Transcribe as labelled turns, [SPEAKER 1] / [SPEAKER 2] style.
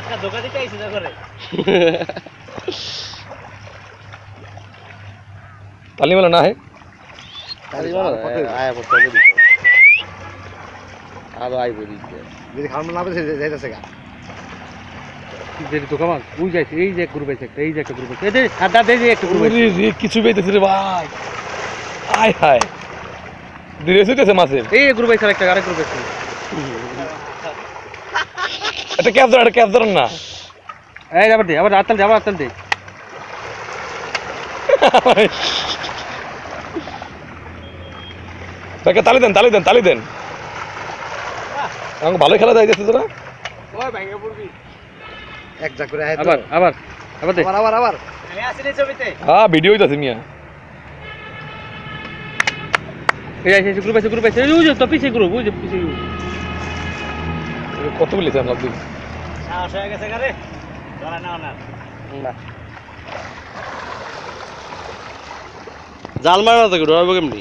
[SPEAKER 1] আজকে ধোকা দিতে আইছি না করে
[SPEAKER 2] তালি বলে না হে
[SPEAKER 3] তালি বলে আয়া পড়তে হবে দিতে আর আইব দিতে
[SPEAKER 4] যদি খাওয়ানো না পেছে যাইতেছে গা
[SPEAKER 3] দেরি তো কামাল ওই যাইছে এই যে গ্রুপ আছে এই যে একটা গ্রুপ আছে এই আড্ডা দে যে একটা গ্রুপ আছে
[SPEAKER 2] রে কিছু পেইতেছে রে ভাই আয় হায় ধীরে সুইতেছে মাছের
[SPEAKER 3] এই গ্রুপ আছে একটা আরেক গ্রুপ আছে
[SPEAKER 2] এটা ক্যাপ ধরেন না
[SPEAKER 3] এই আবার দে আবার আতাল দে
[SPEAKER 2] তাকে তালি দেন আমাকে ভালোই খেলা যাইতেছে তোরা
[SPEAKER 1] ওই ভাঙে পড়বি
[SPEAKER 4] এক যা করে আয় তো
[SPEAKER 3] আবার দে
[SPEAKER 4] আবার
[SPEAKER 1] আমি আসি না ছবিতে
[SPEAKER 2] হ্যাঁ ভিডিও হইতাছে মিয়া
[SPEAKER 3] এই আছে গ্রুপ আছে ওই যে তো পিছে গ্রুপ ওই যে পিছে
[SPEAKER 2] কত বলেছেন আপনি
[SPEAKER 1] সাহস হয়ে গেছে গারে ধরা নাও না
[SPEAKER 3] না জাল মারা তো ডরাবো কেমনি